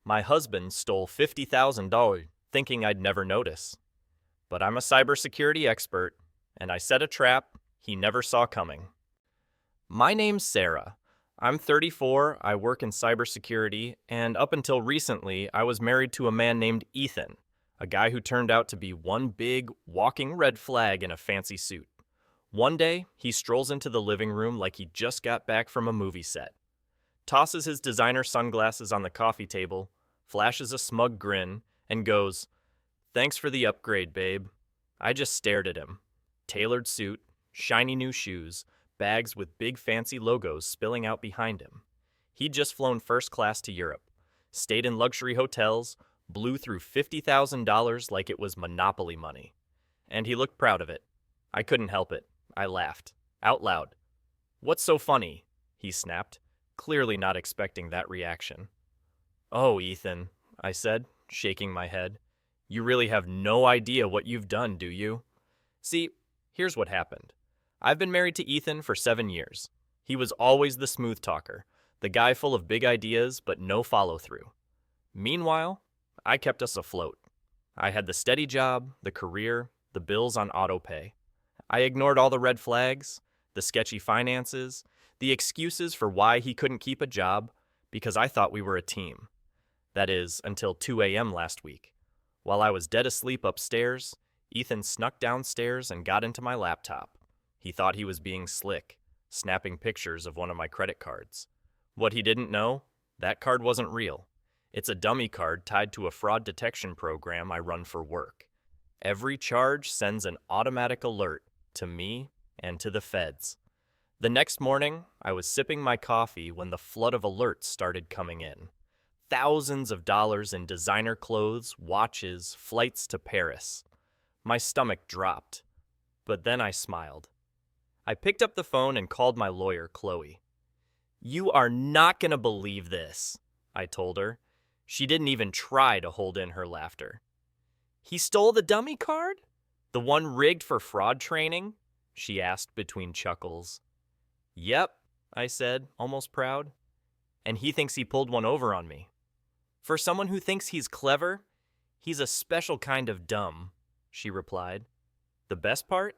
My husband stole $50,000 thinking I'd never notice. But I'm a cybersecurity expert, and I set a trap he never saw coming. My name's Sarah. I'm 34, I work in cybersecurity, and up until recently, I was married to a man named Ethan, a guy who turned out to be one big, walking red flag in a fancy suit. One day, he strolls into the living room like he just got back from a movie set, tosses his designer sunglasses on the coffee table, flashes a smug grin, and goes, "Thanks for the upgrade, babe." I just stared at him. Tailored suit, shiny new shoes, bags with big fancy logos spilling out behind him. He'd just flown first class to Europe, stayed in luxury hotels, blew through $50,000 like it was Monopoly money. And he looked proud of it. I couldn't help it. I laughed. Out loud. "What's so funny?" he snapped, clearly not expecting that reaction. "Oh, Ethan," I said, shaking my head. "You really have no idea what you've done, do you?" See, here's what happened. I've been married to Ethan for 7 years. He was always the smooth talker, the guy full of big ideas but no follow-through. Meanwhile, I kept us afloat. I had the steady job, the career, the bills on autopay. I ignored all the red flags, the sketchy finances, the excuses for why he couldn't keep a job, because I thought we were a team. That is, until 2 a.m. last week. While I was dead asleep upstairs, Ethan snuck downstairs and got into my laptop. He thought he was being slick, snapping pictures of one of my credit cards. What he didn't know, that card wasn't real. It's a dummy card tied to a fraud detection program I run for work. Every charge sends an automatic alert to me and to the feds. The next morning, I was sipping my coffee when the flood of alerts started coming in. Thousands of dollars in designer clothes, watches, flights to Paris. My stomach dropped, but then I smiled. I picked up the phone and called my lawyer, Chloe. "You are not going to believe this," I told her. She didn't even try to hold in her laughter. "He stole the dummy card? The one rigged for fraud training?" she asked between chuckles. "Yep," I said, almost proud. "And he thinks he pulled one over on me." "For someone who thinks he's clever, he's a special kind of dumb," she replied. The best part?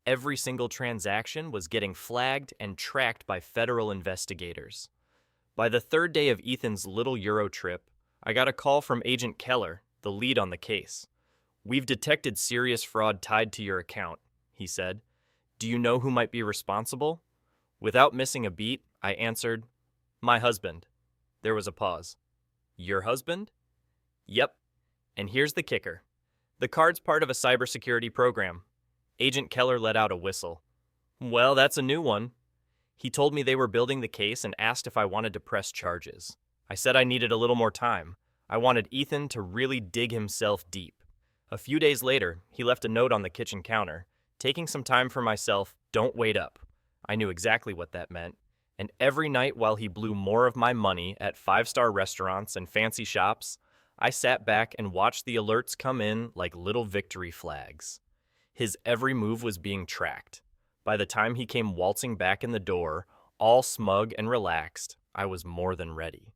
Every single transaction was getting flagged and tracked by federal investigators. By the third day of Ethan's little Euro trip, I got a call from Agent Keller, the lead on the case. "We've detected serious fraud tied to your account," he said. "Do you know who might be responsible?" Without missing a beat, I answered, "My husband." There was a pause. "Your husband?" "Yep. And here's the kicker. The card's part of a cybersecurity program." Agent Keller let out a whistle. "Well, that's a new one." He told me they were building the case and asked if I wanted to press charges. I said I needed a little more time. I wanted Ethan to really dig himself deep. A few days later, he left a note on the kitchen counter. "Taking some time for myself, don't wait up." I knew exactly what that meant. And every night while he blew more of my money at 5-star restaurants and fancy shops, I sat back and watched the alerts come in like little victory flags. His every move was being tracked. By the time he came waltzing back in the door, all smug and relaxed, I was more than ready.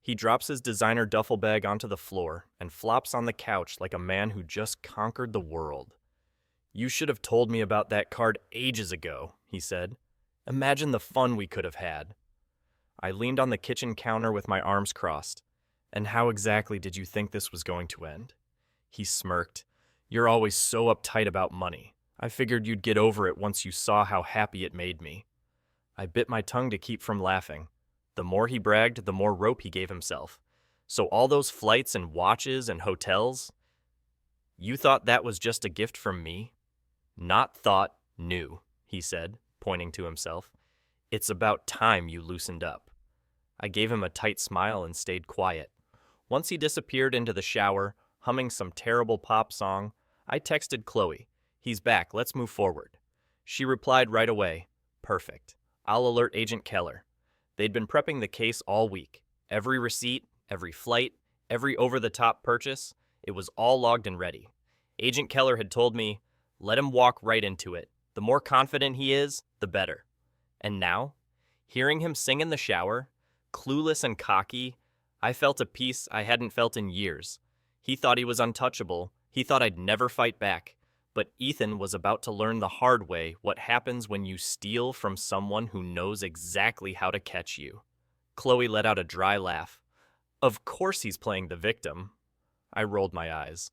He drops his designer duffel bag onto the floor and flops on the couch like a man who just conquered the world. "You should have told me about that card ages ago," he said. "Imagine the fun we could have had." I leaned on the kitchen counter with my arms crossed. "And how exactly did you think this was going to end?" He smirked. "You're always so uptight about money. I figured you'd get over it once you saw how happy it made me." I bit my tongue to keep from laughing. The more he bragged, the more rope he gave himself. "So all those flights and watches and hotels? You thought that was just a gift from me?" "Not thought, knew," he said, pointing to himself. "It's about time you loosened up." I gave him a tight smile and stayed quiet. Once he disappeared into the shower, humming some terrible pop song, I texted Chloe, "He's back, let's move forward." She replied right away, "Perfect. I'll alert Agent Keller." They'd been prepping the case all week. Every receipt, every flight, every over-the-top purchase, it was all logged and ready. Agent Keller had told me, "Let him walk right into it. The more confident he is, the better." And now, hearing him sing in the shower, clueless and cocky, I felt a peace I hadn't felt in years. He thought he was untouchable. He thought I'd never fight back. But Ethan was about to learn the hard way what happens when you steal from someone who knows exactly how to catch you. Chloe let out a dry laugh. Of course he's playing the victim. I rolled my eyes.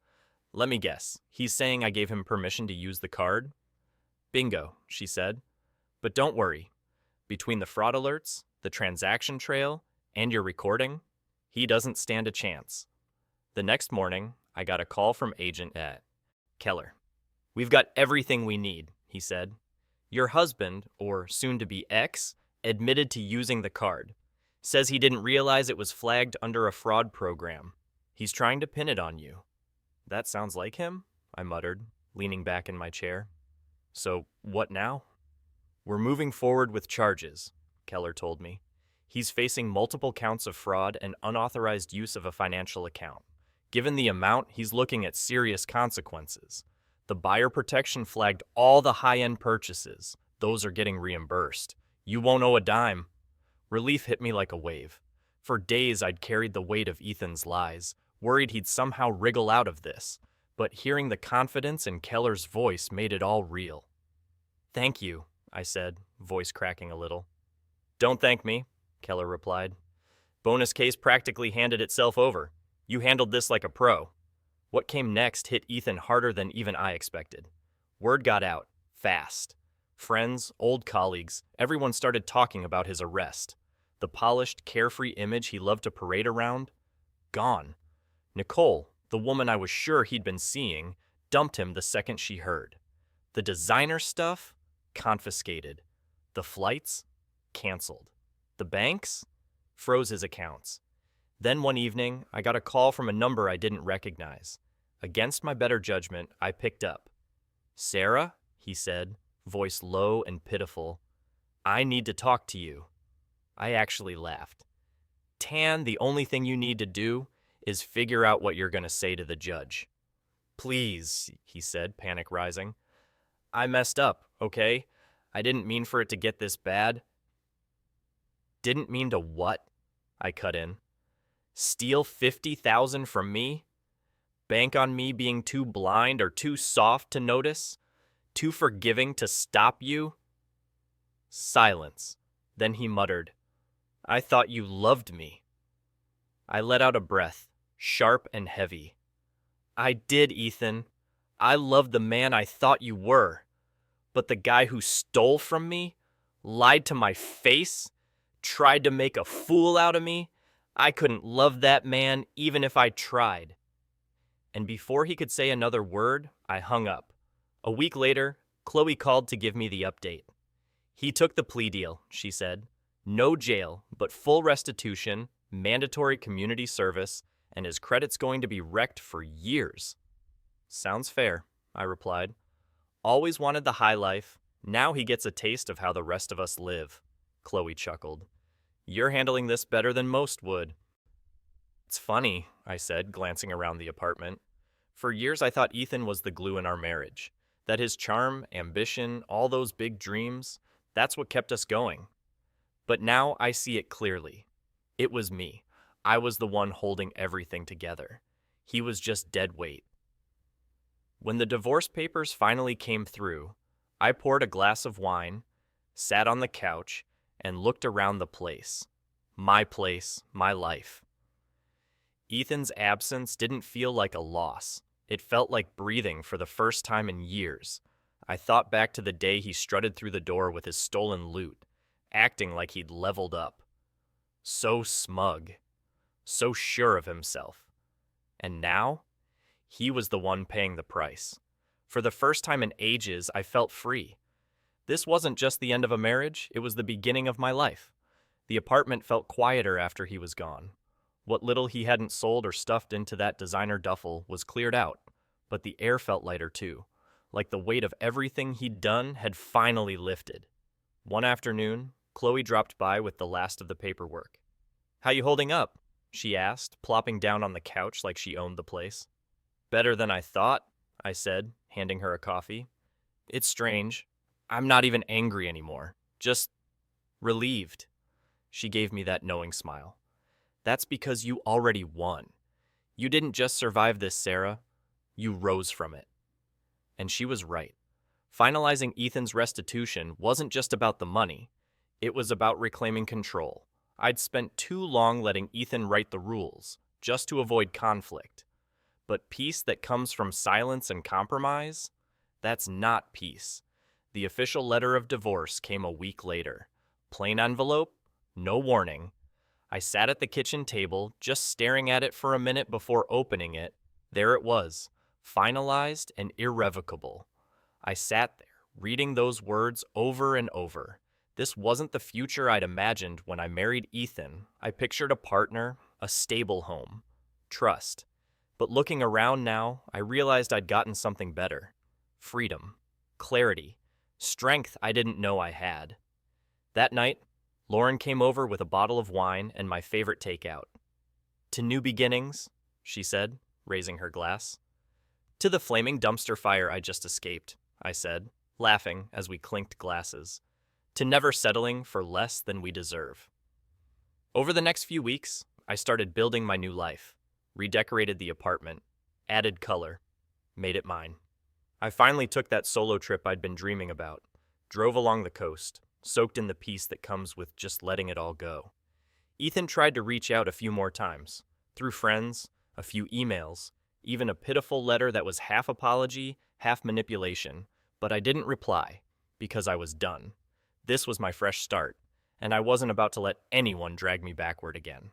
Let me guess. He's saying I gave him permission to use the card? Bingo, she said. But don't worry. Between the fraud alerts, the transaction trail, and your recording, he doesn't stand a chance. The next morning, I got a call from Agent at Keller. We've got everything we need, he said. Your husband, or soon-to-be ex, admitted to using the card. Says he didn't realize it was flagged under a fraud program. He's trying to pin it on you. That sounds like him, I muttered, leaning back in my chair. So, what now? We're moving forward with charges, Keller told me. He's facing multiple counts of fraud and unauthorized use of a financial account. Given the amount, he's looking at serious consequences. The buyer protection flagged all the high-end purchases. Those are getting reimbursed. You won't owe a dime. Relief hit me like a wave. For days, I'd carried the weight of Ethan's lies, worried he'd somehow wriggle out of this. But hearing the confidence in Keller's voice made it all real. Thank you, I said, voice cracking a little. Don't thank me, Keller replied. Bonus case practically handed itself over. You handled this like a pro. What came next hit Ethan harder than even I expected. Word got out, fast. Friends, old colleagues, everyone started talking about his arrest. The polished, carefree image he loved to parade around, gone. Nicole, the woman I was sure he'd been seeing, dumped him the second she heard. The designer stuff, confiscated. The flights, canceled. The banks, froze his accounts. Then one evening, I got a call from a number I didn't recognize. Against my better judgment, I picked up. Sarah, he said, voice low and pitiful. I need to talk to you. I actually laughed. Tan, the only thing you need to do is figure out what you're going to say to the judge. Please, he said, panic rising. I messed up, okay? I didn't mean for it to get this bad. Didn't mean to what? I cut in. Steal $50,000 from me? Bank on me being too blind or too soft to notice? Too forgiving to stop you? Silence. Then he muttered, I thought you loved me. I let out a breath, sharp and heavy. I did, Ethan. I loved the man I thought you were. But the guy who stole from me, lied to my face, tried to make a fool out of me, I couldn't love that man even if I tried. And before he could say another word, I hung up. A week later, Chloe called to give me the update. He took the plea deal, she said. No jail, but full restitution, mandatory community service, and his credit's going to be wrecked for years. Sounds fair, I replied. Always wanted the high life. Now he gets a taste of how the rest of us live. Chloe chuckled. You're handling this better than most would. It's funny, I said, glancing around the apartment. For years I thought Ethan was the glue in our marriage. That his charm, ambition, all those big dreams, that's what kept us going. But now I see it clearly. It was me. I was the one holding everything together. He was just dead weight. When the divorce papers finally came through, I poured a glass of wine, sat on the couch, and looked around the place. My place, my life. Ethan's absence didn't feel like a loss. It felt like breathing for the first time in years. I thought back to the day he strutted through the door with his stolen loot, acting like he'd leveled up. So smug. So sure of himself. And now, he was the one paying the price. For the first time in ages, I felt free. This wasn't just the end of a marriage, it was the beginning of my life. The apartment felt quieter after he was gone. What little he hadn't sold or stuffed into that designer duffel was cleared out, but the air felt lighter too, like the weight of everything he'd done had finally lifted. One afternoon, Chloe dropped by with the last of the paperwork. How you holding up? She asked, plopping down on the couch like she owned the place. Better than I thought, I said, handing her a coffee. It's strange. I'm not even angry anymore. Just relieved. She gave me that knowing smile. That's because you already won. You didn't just survive this, Sarah. You rose from it. And she was right. Finalizing Ethan's restitution wasn't just about the money. It was about reclaiming control. I'd spent too long letting Ethan write the rules, just to avoid conflict. But peace that comes from silence and compromise? That's not peace. The official letter of divorce came a week later. Plain envelope, no warning. I sat at the kitchen table, just staring at it for a minute before opening it. There it was, finalized and irrevocable. I sat there, reading those words over and over. This wasn't the future I'd imagined when I married Ethan. I pictured a partner, a stable home, trust. But looking around now, I realized I'd gotten something better. Freedom, clarity, strength I didn't know I had. That night, Lauren came over with a bottle of wine and my favorite takeout. "To new beginnings," she said, raising her glass. "To the flaming dumpster fire I just escaped," I said, laughing as we clinked glasses. "To never settling for less than we deserve." Over the next few weeks, I started building my new life. Redecorated the apartment, added color, made it mine. I finally took that solo trip I'd been dreaming about, drove along the coast, soaked in the peace that comes with just letting it all go. Ethan tried to reach out a few more times, through friends, a few emails, even a pitiful letter that was half apology, half manipulation, but I didn't reply, because I was done. This was my fresh start, and I wasn't about to let anyone drag me backward again.